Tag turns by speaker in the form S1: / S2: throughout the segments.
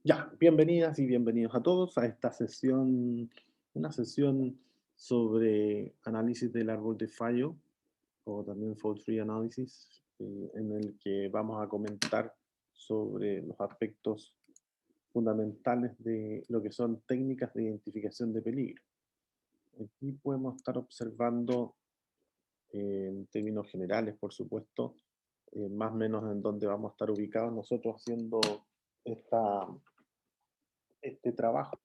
S1: Ya, bienvenidas y bienvenidos a todos a esta sesión, una sesión sobre análisis del árbol de fallo o también fault tree analysis, en el que vamos a comentar sobre los aspectos fundamentales de lo que son técnicas de identificación de peligro. Aquí podemos estar observando en términos generales, por supuesto, más o menos en dónde vamos a estar ubicados nosotros haciendo esta, este trabajo.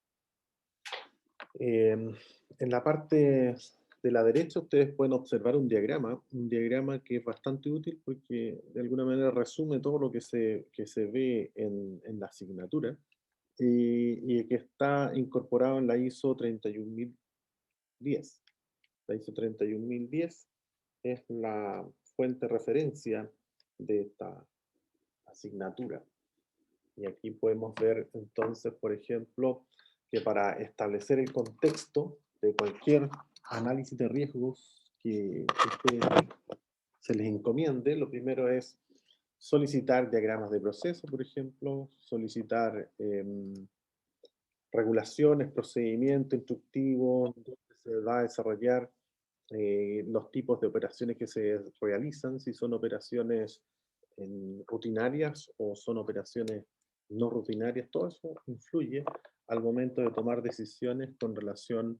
S1: En la parte de la derecha ustedes pueden observar un diagrama que es bastante útil porque de alguna manera resume todo lo que se ve en la asignatura y que está incorporado en la ISO 31010. La ISO 31010 es la fuente de referencia de esta asignatura. Y aquí podemos ver entonces, por ejemplo, que para establecer el contexto de cualquier análisis de riesgos que se les encomiende, lo primero es solicitar diagramas de proceso, por ejemplo, solicitar regulaciones, procedimientos instructivos, donde se va a desarrollar los tipos de operaciones que se realizan, si son operaciones rutinarias o son operaciones no rutinarias, todo eso influye al momento de tomar decisiones con relación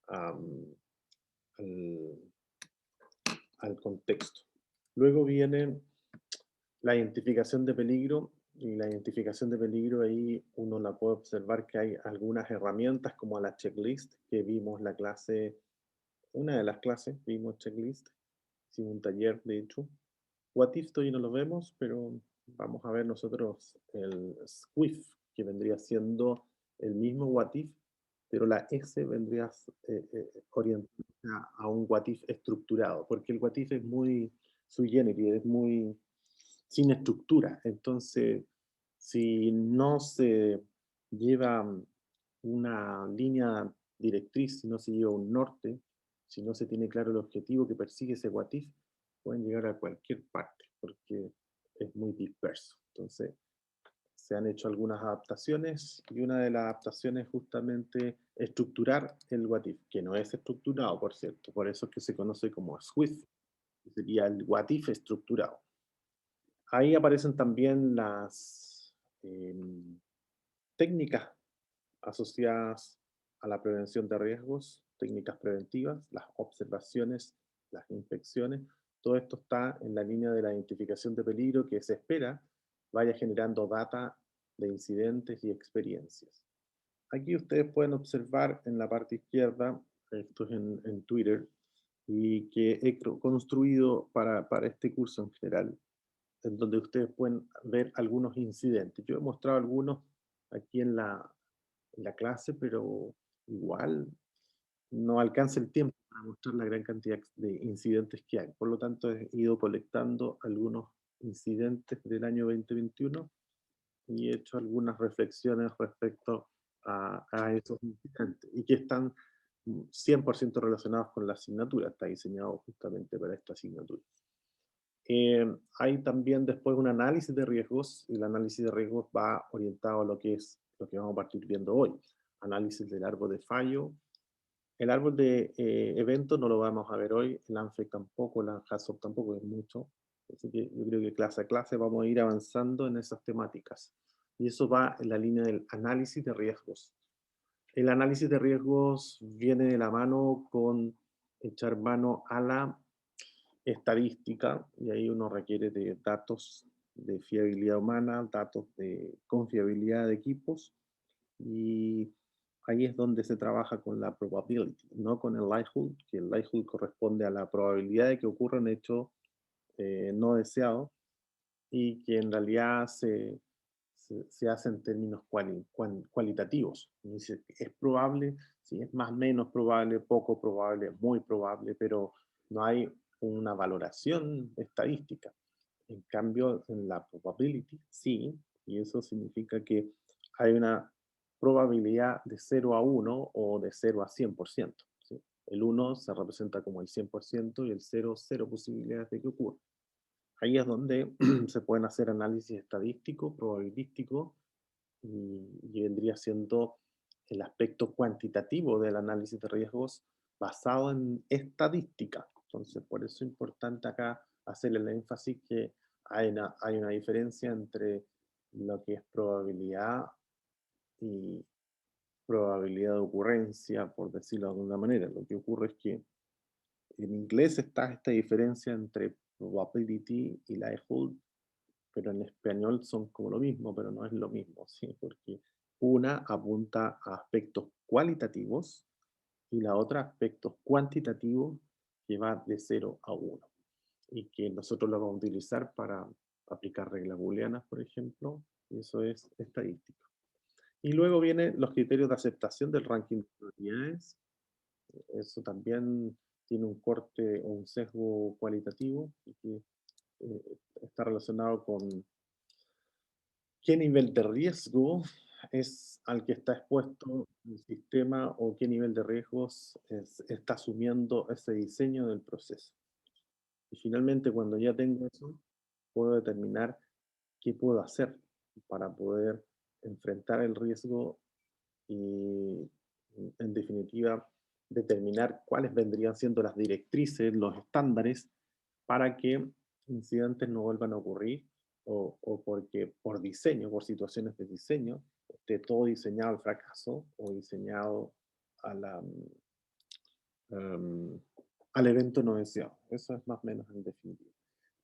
S1: al, al contexto. Luego viene la identificación de peligro, y la identificación de peligro ahí uno la puede observar que hay algunas herramientas como la checklist que vimos la clase, una de las clases vimos checklist, hicimos un taller de hecho. What if todavía no lo vemos, pero vamos a ver nosotros el SWIFT, que vendría siendo el mismo what if, pero la S vendría orientada a un what if estructurado, porque el what if es muy sui generis, es muy sin estructura. Entonces, si no se lleva una línea directriz, si no se lleva un norte, si no se tiene claro el objetivo que persigue ese what if, pueden llegar a cualquier parte, porque es muy disperso. Entonces, se han hecho algunas adaptaciones y una de las adaptaciones es justamente estructurar el what if, que no es estructurado, por cierto, por eso es que se conoce como SWIFT, que sería el what if estructurado. Ahí aparecen también las técnicas asociadas a la prevención de riesgos, técnicas preventivas, las observaciones, las inspecciones. Todo esto está en la línea de la identificación de peligro que se espera vaya generando data de incidentes y experiencias. Aquí ustedes pueden observar en la parte izquierda, esto es en Twitter, y que he construido para este curso en general, en donde ustedes pueden ver algunos incidentes. Yo he mostrado algunos aquí en la clase, pero igual no alcanza el tiempo para mostrar la gran cantidad de incidentes que hay. Por lo tanto, he ido colectando algunos incidentes del año 2021 y he hecho algunas reflexiones respecto a esos incidentes y que están 100% relacionados con la asignatura. Está diseñado justamente para esta asignatura. Hay también después un análisis de riesgos, y el análisis de riesgos va orientado a lo que es lo que vamos a partir viendo hoy. Análisis del árbol de fallo. El árbol de eventos no lo vamos a ver hoy, el ANFEC tampoco, el HAZOP tampoco es mucho. Así que yo creo que clase a clase vamos a ir avanzando en esas temáticas. Y eso va en la línea del análisis de riesgos. El análisis de riesgos viene de la mano con echar mano a la estadística, y ahí uno requiere de datos de fiabilidad humana, datos de confiabilidad de equipos, y ahí es donde se trabaja con la probability, no con el likelihood, que el likelihood corresponde a la probabilidad de que ocurra un hecho no deseado y que en realidad se hace en términos cualitativos. Dice, es probable, sí, es más o menos probable, poco probable, muy probable, pero no hay una valoración estadística. En cambio, en la probability, sí, y eso significa que hay una probabilidad de 0 a 1 o de 0 a 100%. ¿Sí? El 1 se representa como el 100% y el 0, 0 posibilidades de que ocurra. Ahí es donde se pueden hacer análisis estadísticos, probabilísticos, y vendría siendo el aspecto cuantitativo del análisis de riesgos basado en estadística. Entonces, por eso es importante acá hacerle el énfasis que hay una diferencia entre lo que es probabilidad y probabilidad de ocurrencia, por decirlo de alguna manera. Lo que ocurre es que en inglés está esta diferencia entre probability y likelihood, pero en español son como lo mismo, pero no es lo mismo, ¿sí? Porque una apunta a aspectos cualitativos y la otra a aspectos cuantitativos que va de 0 a 1 y que nosotros lo vamos a utilizar para aplicar reglas booleanas, por ejemplo, y eso es estadística. Y luego vienen los criterios de aceptación del ranking de probabilidades. Eso también tiene un corte o un sesgo cualitativo y que está relacionado con qué nivel de riesgo es al que está expuesto el sistema o qué nivel de riesgos está asumiendo ese diseño del proceso. Y finalmente, cuando ya tengo eso, puedo determinar qué puedo hacer para poder enfrentar el riesgo y, en definitiva, determinar cuáles vendrían siendo las directrices, los estándares, para que incidentes no vuelvan a ocurrir o porque por diseño, por situaciones de diseño, esté todo diseñado al fracaso o diseñado a la, um, al evento no deseado. Eso es más o menos en definitiva.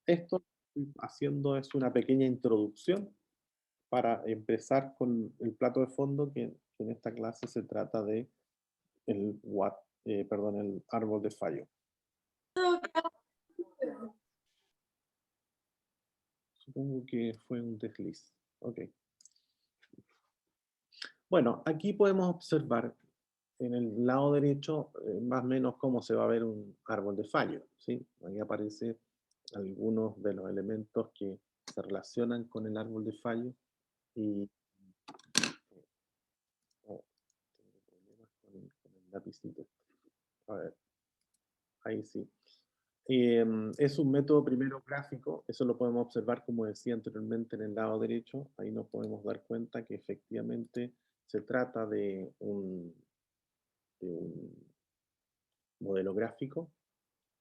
S1: Esto haciendo es una pequeña introducción para empezar con el plato de fondo, que en esta clase se trata de el árbol de fallo. Supongo que fue un desliz. Ok. Bueno, aquí podemos observar en el lado derecho más o menos cómo se va a ver un árbol de fallo, ¿sí? Ahí aparecen algunos de los elementos que se relacionan con el árbol de fallo y oh, tengo problemas con el lapicito. A ver, ahí sí. Es un método primero gráfico, eso lo podemos observar como decía anteriormente en el lado derecho, ahí nos podemos dar cuenta que efectivamente se trata de un modelo gráfico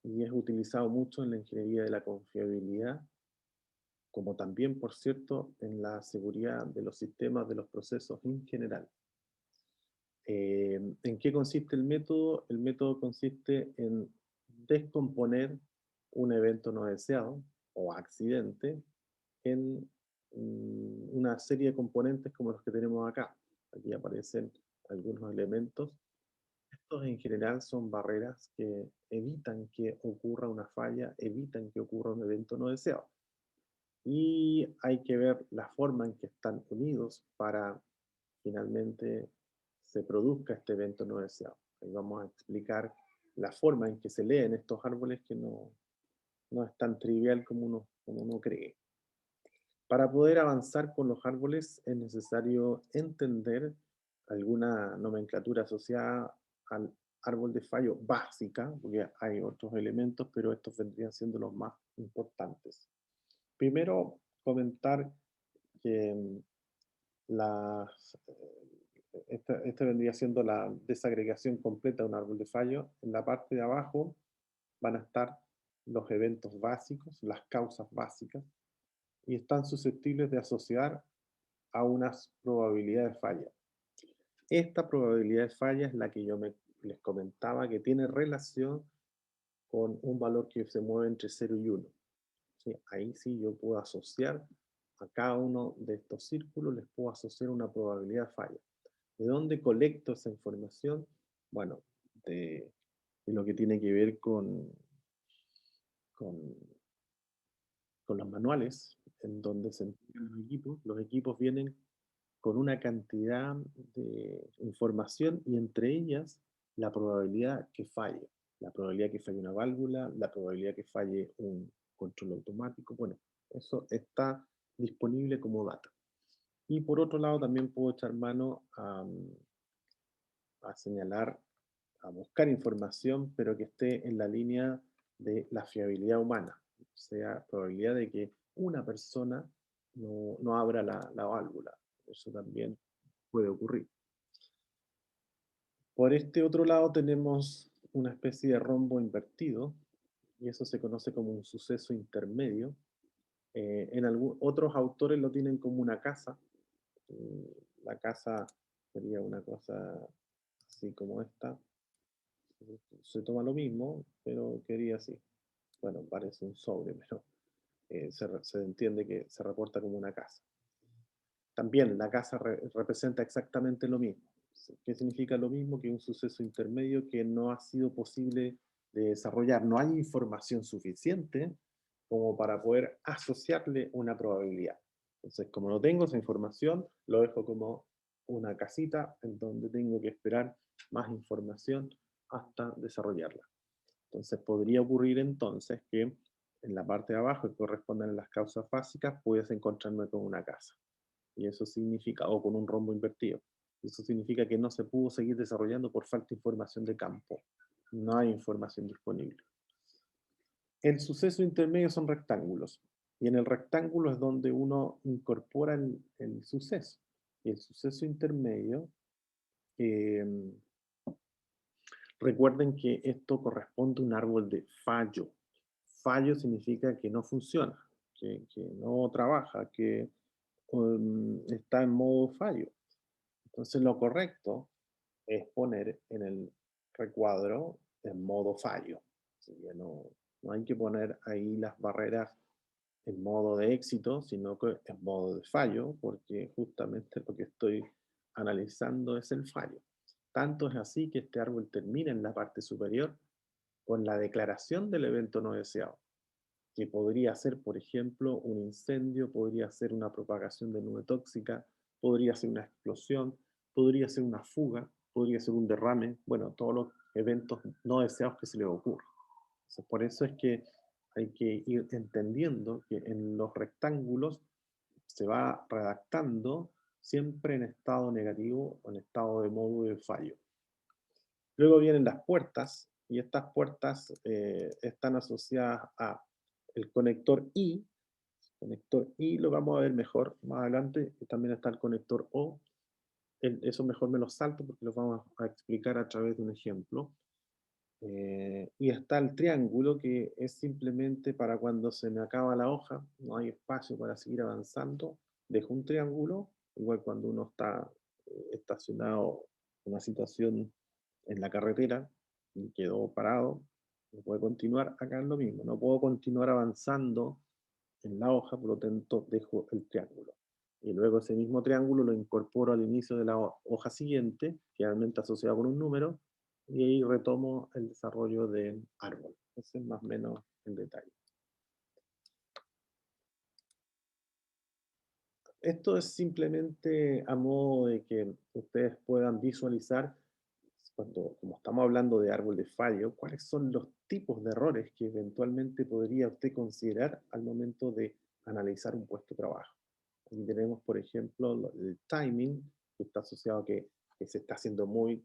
S1: y es utilizado mucho en la ingeniería de la confiabilidad, como también, por cierto, en la seguridad de los sistemas, de los procesos en general. ¿En qué consiste el método? El método consiste en descomponer un evento no deseado o accidente en una serie de componentes como los que tenemos acá. Aquí aparecen algunos elementos. Estos en general son barreras que evitan que ocurra una falla, evitan que ocurra un evento no deseado. Y hay que ver la forma en que están unidos para finalmente se produzca este evento no deseado. Ahí vamos a explicar la forma en que se leen estos árboles que no es tan trivial como uno cree. Para poder avanzar con los árboles es necesario entender alguna nomenclatura asociada al árbol de fallo básica, porque hay otros elementos, pero estos vendrían siendo los más importantes. Primero, comentar que esta vendría siendo la desagregación completa de un árbol de fallo. En la parte de abajo van a estar los eventos básicos, las causas básicas, y están susceptibles de asociar a unas probabilidades de falla. Esta probabilidad de falla es la que les comentaba que tiene relación con un valor que se mueve entre 0 y 1. ¿Sí? Ahí sí yo puedo asociar a cada uno de estos círculos, les puedo asociar una probabilidad de falla. ¿De dónde colecto esa información? Bueno, de lo que tiene que ver con, con los manuales, en donde se entregan los equipos. Los equipos vienen con una cantidad de información y entre ellas la probabilidad que falle. La probabilidad que falle una válvula, la probabilidad que falle un control automático. Bueno, eso está disponible como data. Y por otro lado, también puedo echar mano a señalar, a buscar información, pero que esté en la línea de la fiabilidad humana, o sea, probabilidad de que una persona no abra la válvula, Eso también puede ocurrir. Por este otro lado tenemos una especie de rombo invertido, y eso se conoce como un suceso intermedio. Otros autores lo tienen como una casa. La casa sería una cosa así como esta. Se toma lo mismo, pero quería así. Bueno, parece un sobre, pero se entiende que se reporta como una casa. También la casa representa exactamente lo mismo. ¿Qué significa lo mismo? Que un suceso intermedio que no ha sido posible de desarrollar. No hay información suficiente como para poder asociarle una probabilidad. Entonces, como no tengo esa información, lo dejo como una casita en donde tengo que esperar más información hasta desarrollarla. Entonces, podría ocurrir entonces que en la parte de abajo, que corresponden a las causas básicas, puedes encontrarme con una casa. Y eso significa, o con un rombo invertido. Eso significa que no se pudo seguir desarrollando por falta de información de campo. No hay información disponible. El suceso intermedio son rectángulos. Y en el rectángulo es donde uno incorpora el suceso. Y el suceso intermedio, eh, recuerden que esto corresponde a un árbol de fallo. Fallo significa que no funciona, que no trabaja, que está en modo fallo. Entonces lo correcto es poner en el recuadro en modo fallo. Así que no hay que poner ahí las barreras en modo de éxito, sino que en modo de fallo, porque justamente lo que estoy analizando es el fallo. Tanto es así que este árbol termina en la parte superior con la declaración del evento no deseado, que podría ser, por ejemplo, un incendio, podría ser una propagación de nube tóxica, podría ser una explosión, podría ser una fuga, podría ser un derrame, bueno, todos los eventos no deseados que se les ocurra. Entonces, por eso es que hay que ir entendiendo que en los rectángulos se va redactando siempre en estado negativo o en estado de modo de fallo. Luego vienen las puertas, y estas puertas están asociadas a el conector I. Conector I lo vamos a ver mejor más adelante, y también está el conector O. Eso mejor me lo salto porque lo vamos a explicar a través de un ejemplo. Y está el triángulo, que es simplemente para cuando se me acaba la hoja, no hay espacio para seguir avanzando, dejo un triángulo, igual cuando uno está estacionado en una situación en la carretera y quedó parado, no puede continuar. Acá es lo mismo, no puedo continuar avanzando en la hoja, por lo tanto dejo el triángulo. Y luego ese mismo triángulo lo incorporo al inicio de la hoja siguiente, generalmente asociado con un número, y ahí retomo el desarrollo del árbol. Ese es más o menos el detalle. Esto es simplemente a modo de que ustedes puedan visualizar, como estamos hablando de árbol de fallo, cuáles son los tipos de errores que eventualmente podría usted considerar al momento de analizar un puesto de trabajo. Aquí tenemos, por ejemplo, el timing, que está asociado a que se está haciendo muy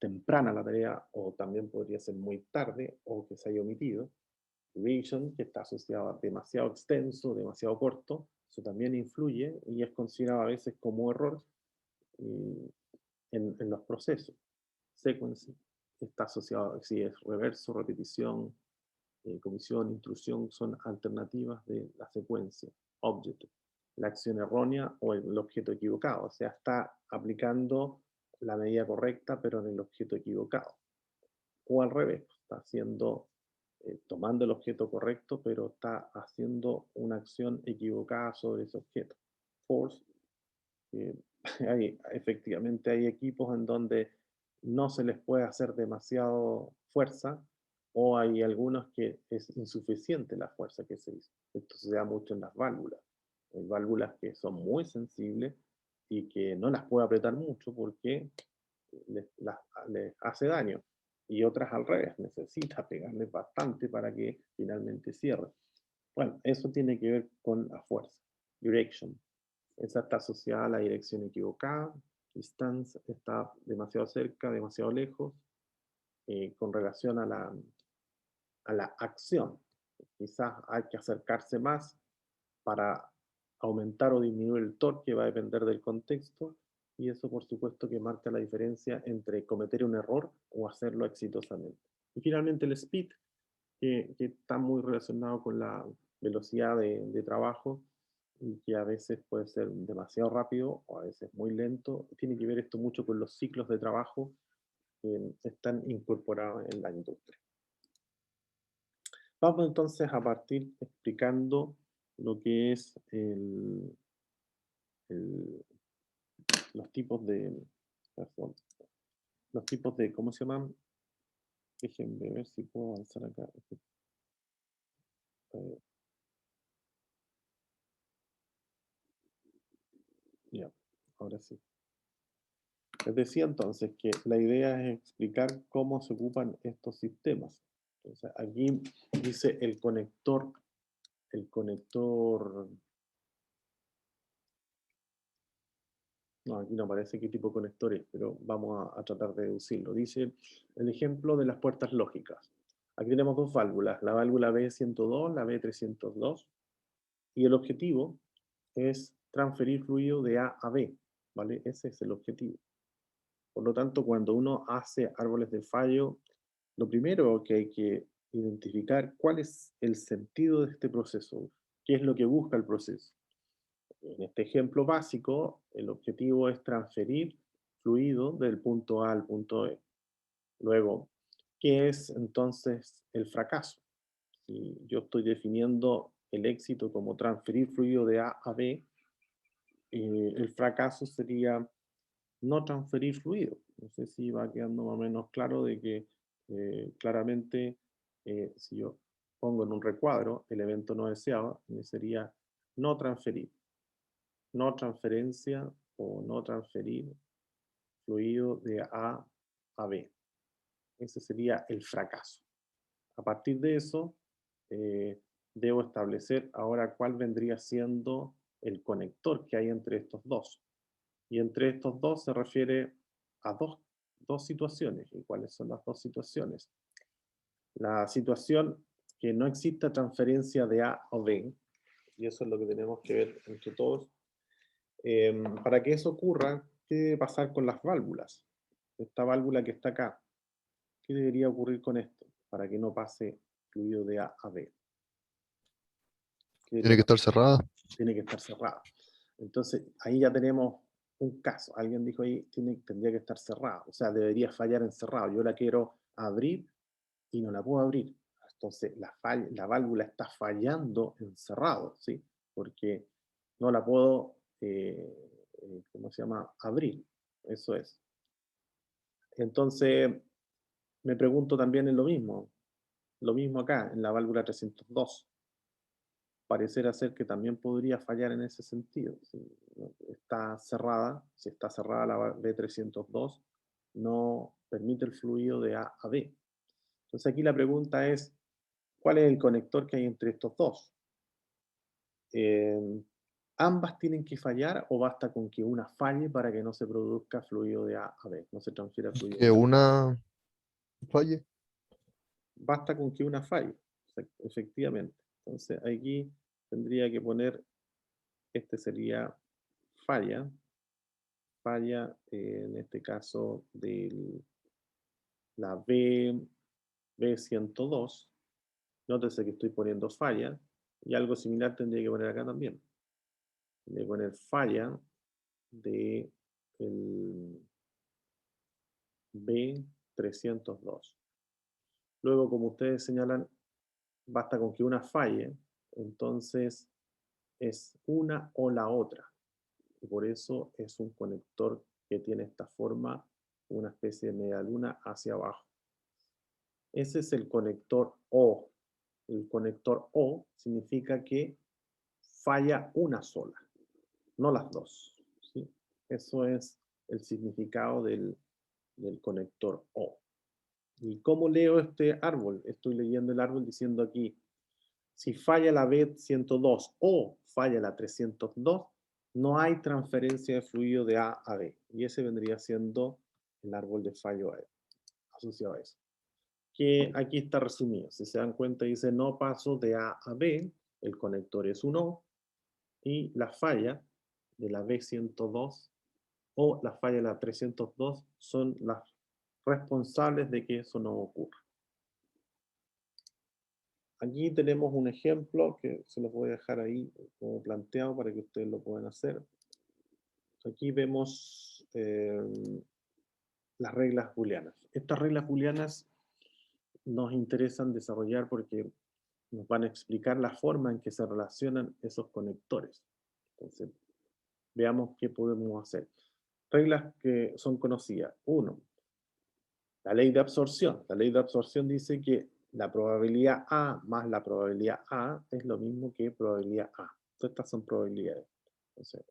S1: temprana la tarea, o también podría ser muy tarde, o que se haya omitido. Duration, que está asociado a demasiado extenso, demasiado corto, eso también influye y es considerado a veces como error eh, en los procesos. Sequence está asociado, si es reverso, repetición, comisión, intrusión, son alternativas de la secuencia. Object, la acción errónea o el objeto equivocado, o sea, está aplicando la medida correcta pero en el objeto equivocado. O al revés, está haciendo, tomando el objeto correcto pero está haciendo una acción equivocada sobre ese objeto. Force, eh, efectivamente hay equipos en donde no se les puede hacer demasiado fuerza, o hay algunos que es insuficiente la fuerza que se hizo. Esto se da mucho en las válvulas. Hay válvulas que son muy sensibles y que no las puede apretar mucho porque les hace daño. Y otras al revés, necesita pegarles bastante para que finalmente cierre. Bueno, eso tiene que ver con la fuerza. Direction. Esa está asociada a la dirección equivocada. Distance está demasiado cerca, demasiado lejos, con relación a la acción. Quizás hay que acercarse más para aumentar o disminuir el torque va a depender del contexto, y eso por supuesto que marca la diferencia entre cometer un error o hacerlo exitosamente. Y finalmente el speed, que está muy relacionado con la velocidad de trabajo y que a veces puede ser demasiado rápido o a veces muy lento. Tiene que ver esto mucho con los ciclos de trabajo que están incorporados en la industria. Vamos entonces a partir explicando lo que es los tipos de, perdón, los tipos de, ¿cómo se llaman? Déjenme ver si puedo avanzar acá. Eh, ya, ahora sí. Les decía entonces que la idea es explicar cómo se ocupan estos sistemas. Entonces, aquí dice el conector, no, aquí no aparece qué tipo de conector es, pero vamos a tratar de deducirlo. Dice el ejemplo de las puertas lógicas. Aquí tenemos dos válvulas, la válvula B102, la B302, y el objetivo es transferir fluido de A a B, ¿vale? Ese es el objetivo. Por lo tanto, cuando uno hace árboles de fallo, lo primero que hay que identificar cuál es el sentido de este proceso, qué es lo que busca el proceso. En este ejemplo básico, el objetivo es transferir fluido del punto A al punto B. Luego, ¿qué es entonces el fracaso? Si yo estoy definiendo el éxito como transferir fluido de A a B, el fracaso sería no transferir fluido. No sé si va quedando más o menos claro de que claramente si yo pongo en un recuadro el evento no deseado, me sería no transferir, no transferencia o no transferir fluido de A a B. Ese sería el fracaso. A partir de eso, debo establecer ahora cuál vendría siendo el conector que hay entre estos dos. Y entre estos dos se refiere a dos situaciones. ¿Y cuáles son las dos situaciones? La situación que no exista transferencia de A a B, y eso es lo que tenemos que ver entre todos. Para que eso ocurra, ¿qué debe pasar con las válvulas? Esta válvula que está acá, ¿qué debería ocurrir con esto para que no pase fluido de A a B? ¿Qué
S2: Tiene
S1: debería
S2: que
S1: pasar?
S2: estar cerrada.
S1: Tiene que estar cerrada. Entonces, ahí ya tenemos un caso. Alguien dijo ahí, tendría que estar cerrado. O sea, debería fallar en cerrado. Yo la quiero abrir y no la puedo abrir. Entonces, la válvula está fallando en cerrado, ¿sí? Porque no la puedo, ¿cómo se llama? Abrir. Eso es. Entonces, me pregunto también en lo mismo acá, en la válvula 302. Parecerá ser que también podría fallar en ese sentido. Si está cerrada, si está cerrada la B302, no permite el fluido de A a B. Entonces aquí la pregunta es, ¿cuál es el conector que hay entre estos dos? Eh, ¿Ambas tienen que fallar o basta con que una falle para que no se produzca fluido de A a B, no se transfiera fluido
S2: Que
S1: de A?
S2: una falle.
S1: Basta con que una falle, efectivamente. Entonces aquí tendría que poner, este sería falla, en este caso de la B102. Nótese que estoy poniendo falla y algo similar tendría que poner acá también. Tendría que poner falla de el B302. Luego, como ustedes señalan, basta con que una falle, entonces es una o la otra. Y por eso es un conector que tiene esta forma, una especie de media luna hacia abajo. Ese es el conector O. El conector O significa que falla una sola, no las dos, ¿sí? Eso es el significado del conector O. ¿Y cómo leo este árbol? Estoy leyendo el árbol diciendo aquí, si falla la B102 o falla la 302, no hay transferencia de fluido de A a B. Y ese vendría siendo el árbol de fallo asociado a eso. Que aquí está resumido. Si se dan cuenta, dice no paso de A a B, el conector es un O, Y la falla de la B102 o la falla de la 302 son las responsables de que eso no ocurra. Aquí tenemos un ejemplo que se los voy a dejar ahí como planteado para que ustedes lo puedan hacer. Aquí vemos las reglas booleanas. Estas reglas booleanas nos interesan desarrollar porque nos van a explicar la forma en que se relacionan esos conectores. Entonces, veamos qué podemos hacer. Reglas que son conocidas. Uno, la ley de absorción. La ley de absorción dice que la probabilidad A más la probabilidad A es lo mismo que probabilidad A. Todas estas son probabilidades. Entonces,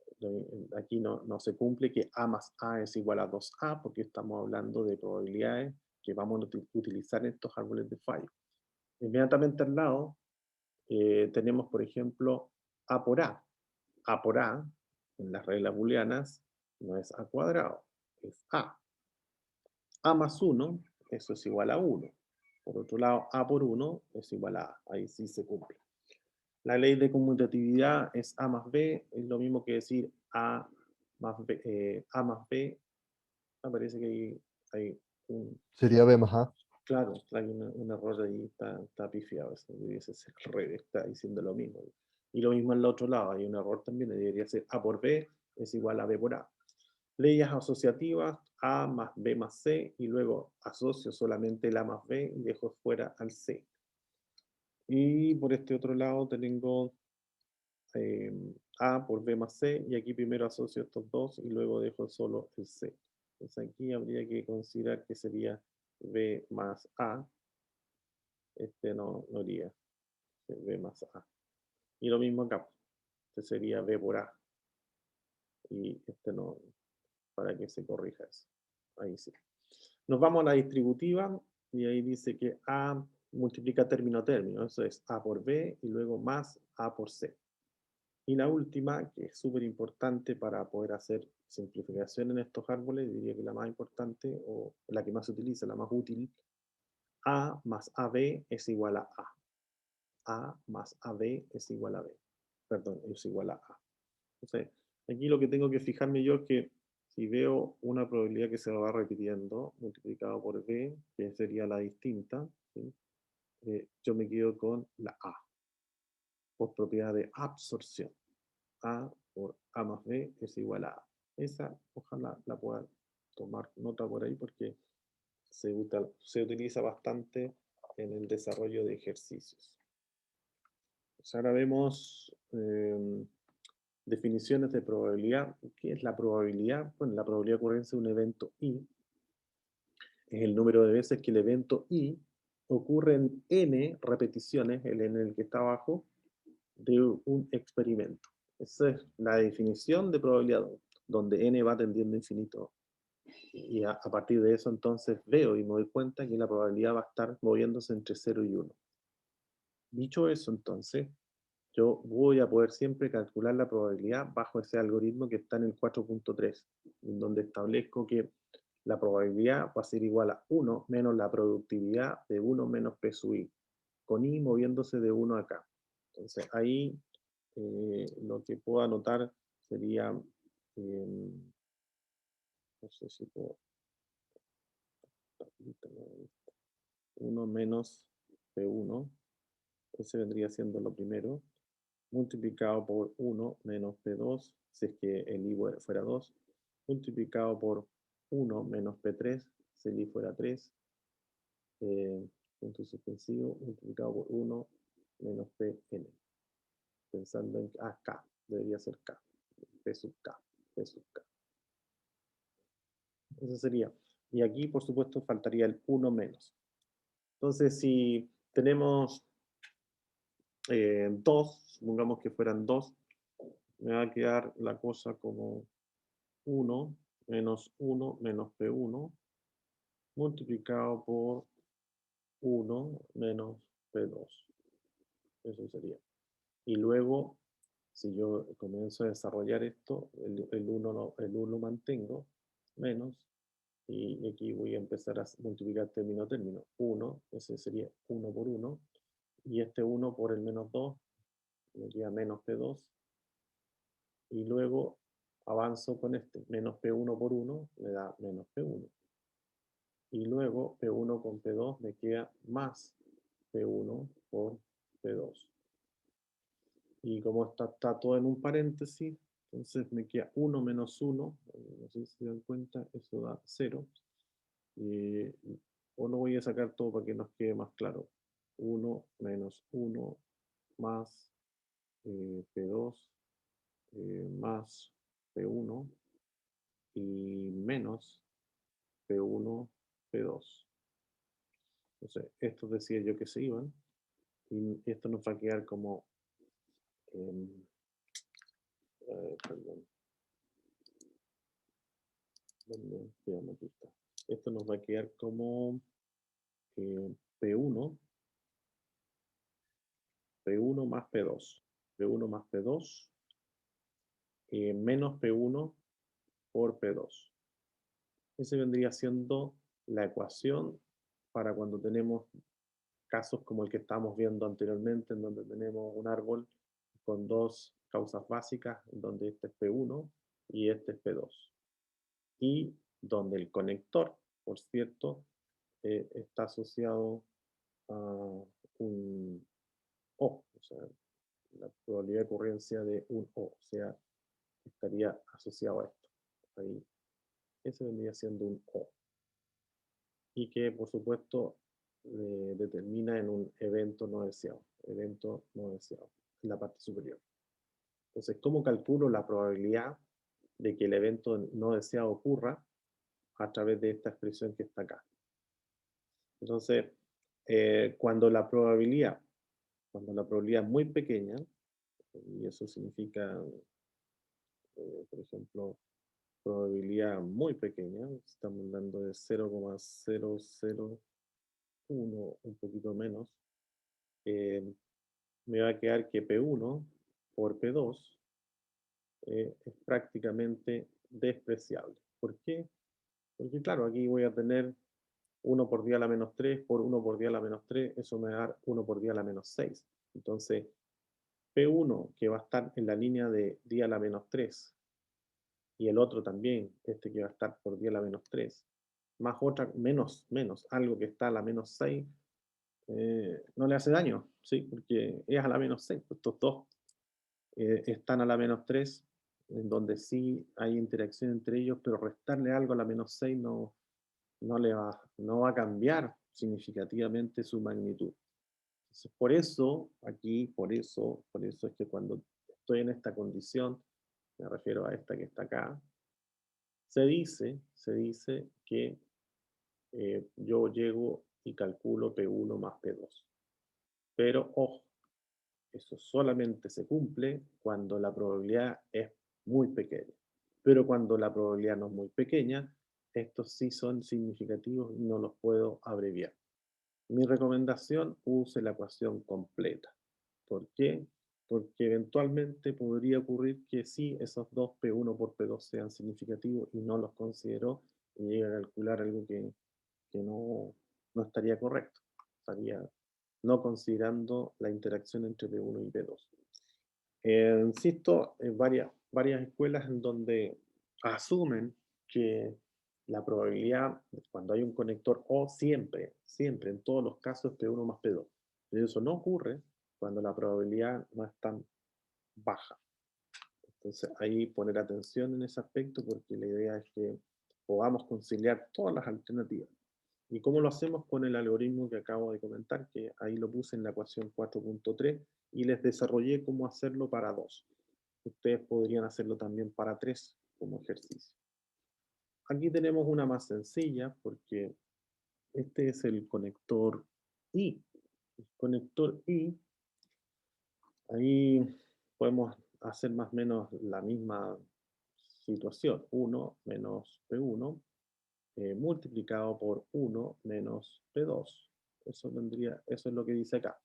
S1: aquí no se cumple que A más A es igual a 2A porque estamos hablando de probabilidades que vamos a utilizar en estos árboles de fallo. Inmediatamente al lado tenemos, por ejemplo, A por A. A por A, en las reglas booleanas, no es A cuadrado, es A. A más 1, eso es igual a 1. Por otro lado, A por 1 es igual a A. Ahí sí se cumple. La ley de conmutatividad es A más B, es lo mismo que decir A más B. A más B, me parece que hay un...
S2: Sería B más A.
S1: Claro, hay un error ahí, está pifiado, eso debiese ser al revés, está diciendo lo mismo. Y lo mismo en el otro lado, hay un error también, debería ser A por B es igual a B por A. Leyes asociativas, A más B más C, y luego asocio solamente el A más B y dejo fuera al C. Y por este otro lado tengo A por B más C, y aquí primero asocio estos dos y luego dejo solo el C. Entonces aquí habría que considerar que sería B más A, este no iría, B más A. Y lo mismo acá, este sería B por A, y este no, para que se corrija eso. Ahí sí. Nos vamos a la distributiva, y ahí dice que A multiplica término a término, eso es A por B y luego más A por C. Y la última, que es súper importante para poder hacer simplificación en estos árboles, diría que la más importante o la que más se utiliza, la más útil, A más AB es igual a A. A más AB es igual a B. Perdón, es igual a A. Entonces, aquí lo que tengo que fijarme yo es que si veo una probabilidad que se va repitiendo, multiplicado por B, que sería la distinta, ¿sí? Yo me quedo con la A, por propiedad de absorción. A por A más B es igual a A. Esa, ojalá la pueda tomar nota por ahí porque se utiliza bastante en el desarrollo de ejercicios. Pues ahora vemos definiciones de probabilidad. ¿Qué es la probabilidad? Bueno, la probabilidad de ocurrencia de un evento I es el número de veces que el evento I ocurre en n repeticiones, el n el que está abajo, de un experimento. Esa es la definición de probabilidad, donde n va tendiendo a infinito. Y a partir de eso entonces veo y me doy cuenta que la probabilidad va a estar moviéndose entre 0 y 1. Dicho eso entonces, yo voy a poder siempre calcular la probabilidad bajo ese algoritmo que está en el 4.3, en donde establezco que la probabilidad va a ser igual a 1 menos la productividad de 1 menos P sub I, con I moviéndose de 1 acá. Entonces ahí lo que puedo anotar sería, no sé si puedo, 1 menos P1, ese vendría siendo lo primero, multiplicado por 1 menos P2, si es que el I fuera 2, multiplicado por 1 menos P3, si el I fuera 3, punto suspensivo, multiplicado por 1 menos Pn. Pensando en K, debería ser K, P sub K, P sub K. Eso sería. Y aquí, por supuesto, faltaría el 1 menos. Entonces, si tenemos 2, supongamos que fueran 2, me va a quedar la cosa como 1 menos 1 menos P1 multiplicado por 1 menos P2. Eso sería. Y luego, si yo comienzo a desarrollar esto, el 1 lo mantengo, menos, y aquí voy a empezar a multiplicar término a término. 1, ese sería 1 por 1, y este 1 por el menos 2, me queda menos P2, y luego avanzo con este, menos P1 por 1 me da menos P1. Y luego P1 con P2 me queda más P1 por P2. Y como está todo en un paréntesis, entonces me queda 1 menos 1, no sé si se dan cuenta, eso da 0. O lo voy a sacar todo para que nos quede más claro. 1 menos 1 más P2 más P1 y menos P1, P2. Entonces, estos decía yo que se iban y esto nos va a quedar como, perdón, ¿dónde quedamos? Aquí está. Esto nos va a quedar como P1, P1 más P2, P1 más P2 menos P1 por P2. Ese vendría siendo la ecuación para cuando tenemos casos como el que estábamos viendo anteriormente, en donde tenemos un árbol con dos causas básicas, en donde este es P1 y este es P2. Y donde el conector, por cierto, está asociado a un o sea, la probabilidad de ocurrencia de un o sea, estaría asociado a esto. Ahí, ese vendría siendo un O. Y que, por supuesto, determina en un evento no deseado. Evento no deseado, en la parte superior. Entonces, ¿cómo calculo la probabilidad de que el evento no deseado ocurra? A través de esta expresión que está acá. Entonces, cuando la probabilidad es muy pequeña, y eso significa, por ejemplo, probabilidad muy pequeña, estamos hablando de 0,001, un poquito menos, eh, me va a quedar que P1 por P2 es prácticamente despreciable. ¿Por qué? Porque claro, aquí voy a tener 1 por 10 a la menos 3 por 1 por 10 a la menos 3, eso me va a dar 1 por 10 a la menos 6. Entonces, P1, que va a estar en la línea de 10 a la menos 3, y el otro también, este que va a estar por 10 a la menos 3, más otra, menos, algo que está a la menos 6, no le hace daño, ¿sí? Porque es a la menos 6, pues estos dos están a la menos 3, en donde sí hay interacción entre ellos, pero restarle algo a la menos 6 no va a cambiar significativamente su magnitud. Entonces, por eso, aquí, por eso es que cuando estoy en esta condición, me refiero a esta que está acá, se dice que yo llego y calculo P1 más P2. Pero, ojo, eso solamente se cumple cuando la probabilidad es muy pequeña. Pero cuando la probabilidad no es muy pequeña, estos sí son significativos y no los puedo abreviar. Mi recomendación, use la ecuación completa. ¿Por qué? Porque eventualmente podría ocurrir que sí, esos dos P1 por P2 sean significativos y no los considero y llegue a calcular algo que no estaría correcto. Estaría no considerando la interacción entre P1 y P2. Insisto, en varias escuelas en donde asumen que la probabilidad, cuando hay un conector O, siempre, en todos los casos, es P1 más P2. Pero eso no ocurre cuando la probabilidad no es tan baja. Entonces, ahí poner atención en ese aspecto porque la idea es que podamos conciliar todas las alternativas. ¿Y cómo lo hacemos? Con el algoritmo que acabo de comentar, que ahí lo puse en la ecuación 4.3 y les desarrollé cómo hacerlo para 2. Ustedes podrían hacerlo también para 3 como ejercicio. Aquí tenemos una más sencilla porque este es el conector I. El conector I, ahí podemos hacer más o menos la misma situación. 1 menos P1 multiplicado por 1 menos P2. Eso es lo que dice acá.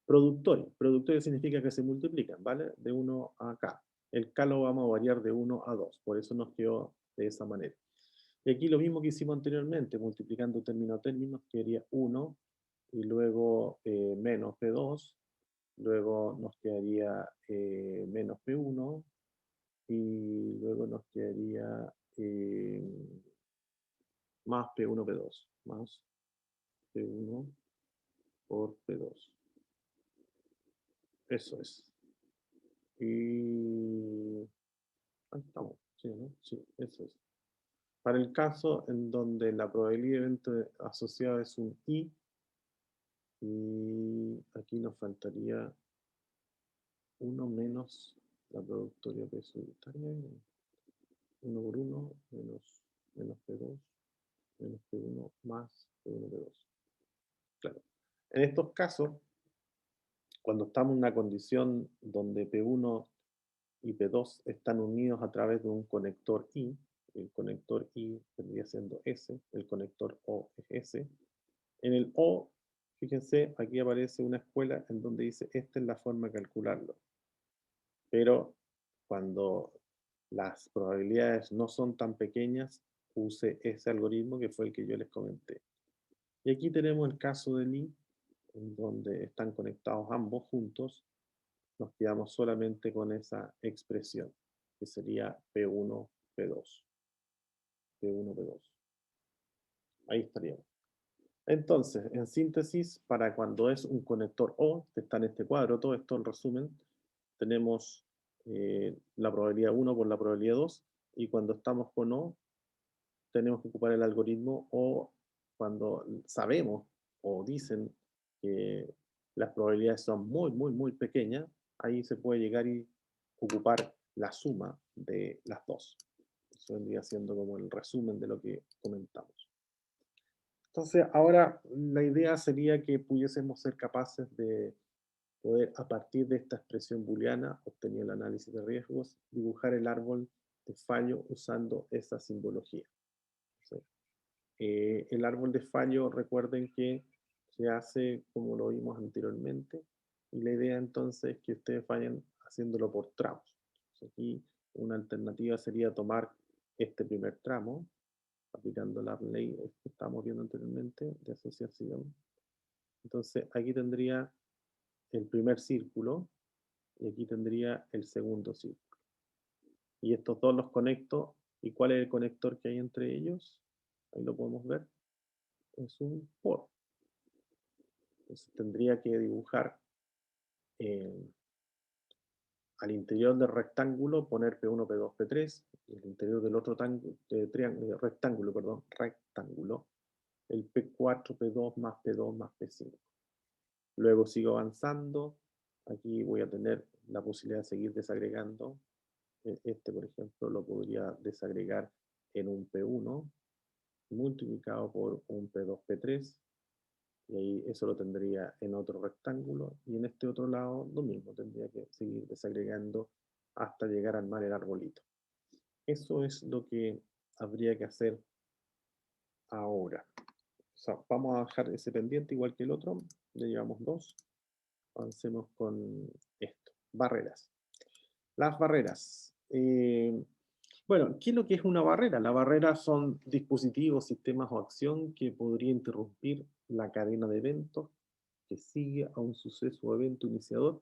S1: Productorio. Productorio significa que se multiplican, ¿vale? De 1 a K. El K lo vamos a variar de 1 a 2, por eso nos quedó de esa manera. Y aquí lo mismo que hicimos anteriormente, multiplicando término a término, quedaría 1 y luego menos P2, luego nos quedaría menos P1 y luego nos quedaría más P1, P2, más P1 por P2. Eso es. Y ahí estamos, ¿sí, no? Sí, eso es. Para el caso en donde la probabilidad de evento asociado es un I, y aquí nos faltaría 1 menos la productoria P solitaria, 1 por 1 menos P2, menos P1 más P1, P2. Claro. En estos casos, cuando estamos en una condición donde P1 y P2 están unidos a través de un conector I, el conector I vendría siendo S, el conector O es S. En el O, fíjense, aquí aparece una escuela en donde dice, esta es la forma de calcularlo. Pero cuando las probabilidades no son tan pequeñas, use ese algoritmo que fue el que yo les comenté. Y aquí tenemos el caso del I, en donde están conectados ambos juntos, nos quedamos solamente con esa expresión, que sería P1, P2. P1, P2. Ahí estaríamos. Entonces, en síntesis, para cuando es un conector O, que está en este cuadro, todo esto en resumen, tenemos la probabilidad 1 por la probabilidad 2, y cuando estamos con O, tenemos que ocupar el algoritmo, o cuando sabemos o dicen que las probabilidades son muy, muy, muy pequeñas, ahí se puede llegar y ocupar la suma de las dos. Eso vendría siendo como el resumen de lo que comentamos. Entonces, ahora la idea sería que pudiésemos ser capaces de poder, a partir de esta expresión booleana, obtener el análisis de riesgos, dibujar el árbol de fallo usando esa simbología. ¿Sí? El árbol de fallo, recuerden que se hace como lo vimos anteriormente, y la idea entonces es que ustedes vayan haciéndolo por tramos. Entonces, aquí una alternativa sería tomar este primer tramo, aplicando la ley que estábamos viendo anteriormente de asociación. Entonces aquí tendría el primer círculo y aquí tendría el segundo círculo. Y estos dos los conecto. ¿Y cuál es el conector que hay entre ellos? Ahí lo podemos ver. Es un por. Entonces tendría que dibujar eh, al interior del rectángulo, poner P1, P2, P3, y al interior del otro rectángulo, perdón, rectángulo, el P4, P2 más P2 más P5. Luego sigo avanzando. Aquí voy a tener la posibilidad de seguir desagregando. Este, por ejemplo, lo podría desagregar en un P1 multiplicado por un P2, P3. Y ahí eso lo tendría en otro rectángulo. Y en este otro lado lo mismo. Tendría que seguir desagregando hasta llegar a armar el arbolito. Eso es lo que habría que hacer ahora. O sea, vamos a dejar ese pendiente igual que el otro. Ya llevamos dos. Avancemos con esto. Barreras. Las barreras. Bueno, ¿qué es lo que es una barrera? La barrera son dispositivos, sistemas o acción que podría interrumpir la cadena de eventos que sigue a un suceso o evento iniciador,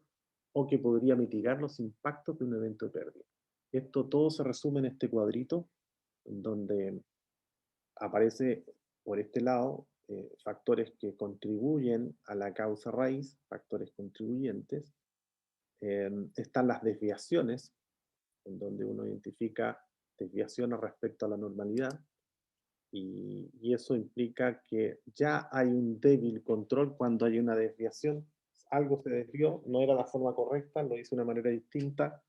S1: o que podría mitigar los impactos de un evento de pérdida. Esto todo se resume en este cuadrito, en donde aparece por este lado factores que contribuyen a la causa raíz, factores contribuyentes. Están las desviaciones, en donde uno identifica desviaciones respecto a la normalidad, y eso implica que ya hay un débil control cuando hay una desviación. Algo se desvió, no era la forma correcta, lo hice de una manera distinta,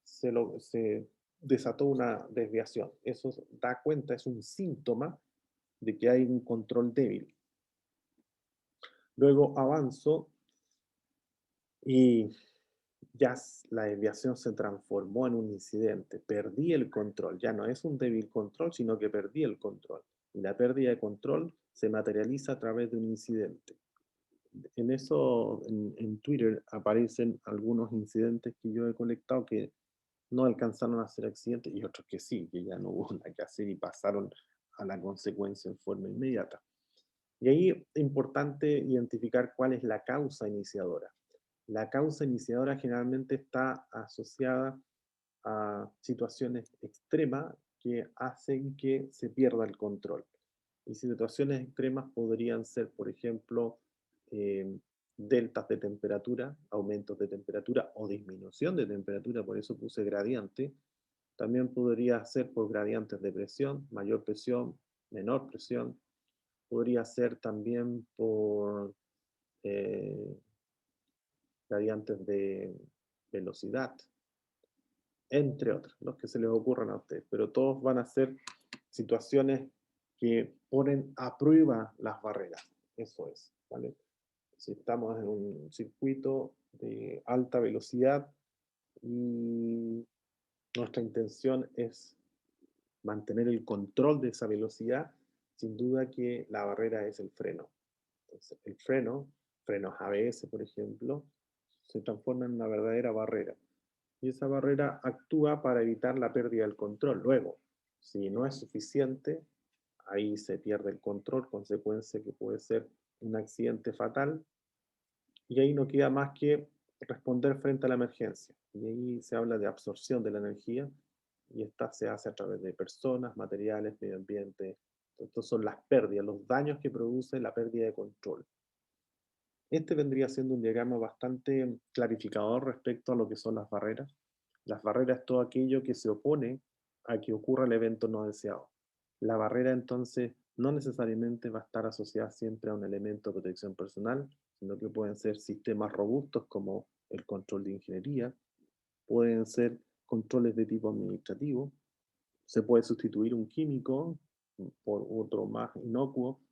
S1: se desató una desviación. Eso da cuenta, es un síntoma de que hay un control débil. Luego avanzo y ya la desviación se transformó en un incidente. Perdí el control. Ya no es un débil control, sino que perdí el control. Y la pérdida de control se materializa a través de un incidente. En eso, en Twitter aparecen algunos incidentes que yo he colectado que no alcanzaron a ser accidentes, y otros que sí, que ya no hubo nada que hacer y pasaron a la consecuencia en forma inmediata. Y ahí es importante identificar cuál es la causa iniciadora. La causa iniciadora generalmente está asociada a situaciones extremas que hacen que se pierda el control. Y situaciones extremas podrían ser, por ejemplo, eh, deltas de temperatura, aumentos de temperatura o disminución de temperatura, por eso puse gradiente. También podría ser por gradientes de presión, mayor presión, menor presión. Podría ser también por eh, gradientes de velocidad, entre otros, los que se les ocurran a ustedes, pero todos van a ser situaciones que ponen a prueba las barreras. Eso es, ¿vale? Si estamos en un circuito de alta velocidad y nuestra intención es mantener el control de esa velocidad, sin duda que la barrera es el freno. Entonces, el freno, frenos ABS, por ejemplo, se transforma en una verdadera barrera. Y esa barrera actúa para evitar la pérdida del control. Luego, si no es suficiente, ahí se pierde el control, consecuencia que puede ser un accidente fatal, y ahí no queda más que responder frente a la emergencia. Y ahí se habla de absorción de la energía, y esta se hace a través de personas, materiales, medio ambiente. Estos son las pérdidas, los daños que produce la pérdida de control. Este vendría siendo un diagrama bastante clarificador respecto a lo que son las barreras. Las barreras es todo aquello que se opone a que ocurra el evento no deseado. La barrera entonces no necesariamente va a estar asociada siempre a un elemento de protección personal, sino que pueden ser sistemas robustos como el control de ingeniería, pueden ser controles de tipo administrativo, se puede sustituir un químico por otro más inocuo.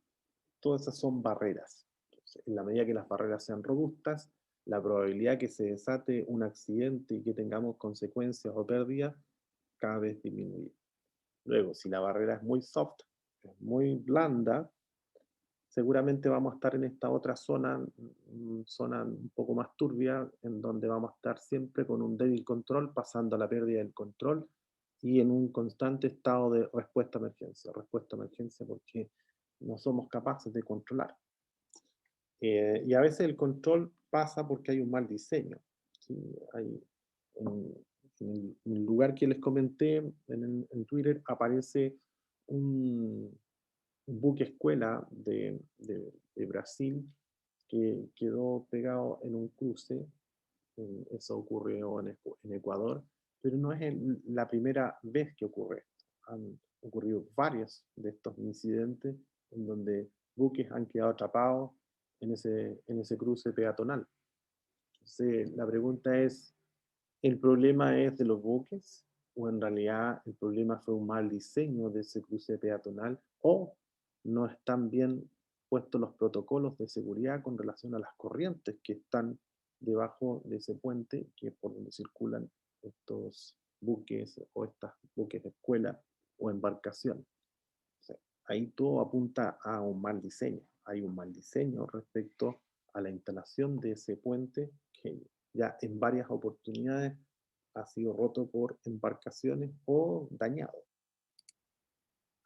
S1: Todas esas son barreras. Entonces, en la medida que las barreras sean robustas, la probabilidad que se desate un accidente y que tengamos consecuencias o pérdidas cada vez disminuye. Luego, si la barrera es muy soft, es muy blanda, seguramente vamos a estar en esta otra zona, zona un poco más turbia, en donde vamos a estar siempre con un débil control, pasando a la pérdida del control y en un constante estado de respuesta a emergencia porque no somos capaces de controlar. Y a veces el control pasa porque hay un mal diseño. ¿Sí? Hay, en el lugar que les comenté, en Twitter, aparece un, un buque escuela de Brasil que quedó pegado en un cruce. Eso ocurrió en Ecuador, pero no es la primera vez que ocurre esto. Han ocurrido varios de estos incidentes en donde buques han quedado atrapados en ese cruce peatonal. Entonces, la pregunta es, ¿el problema es de los buques? ¿O en realidad el problema fue un mal diseño de ese cruce peatonal? ¿O no están bien puestos los protocolos de seguridad con relación a las corrientes que están debajo de ese puente, que es por donde circulan estos buques o estas buques de escuela o embarcación? O sea, ahí todo apunta a un mal diseño. Hay un mal diseño respecto a la instalación de ese puente que ya en varias oportunidades ha sido roto por embarcaciones o dañado.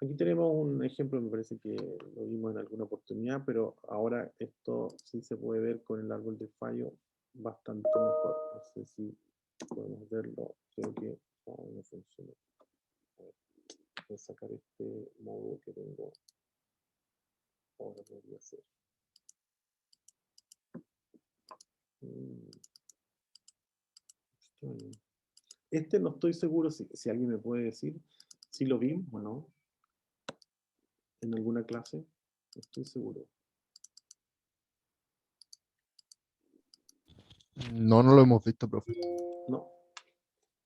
S1: Aquí tenemos un ejemplo, me parece que lo vimos en alguna oportunidad, pero ahora esto sí se puede ver con el árbol de fallo bastante mejor. No sé si podemos verlo, creo que no funciona. A ver, voy a sacar este modo que tengo. Ahora podría ser. Extraño. Este no estoy seguro si alguien me puede decir si lo vimos o no en alguna clase. No estoy seguro.
S2: No, no lo hemos visto, profe.
S1: No.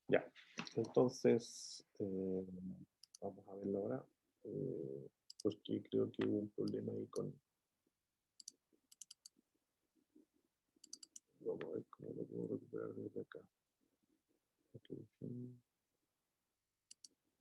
S1: Ya. Entonces, vamos a verlo ahora. Porque creo que hubo un problema ahí con. Vamos a ver cómo lo puedo recuperar desde acá.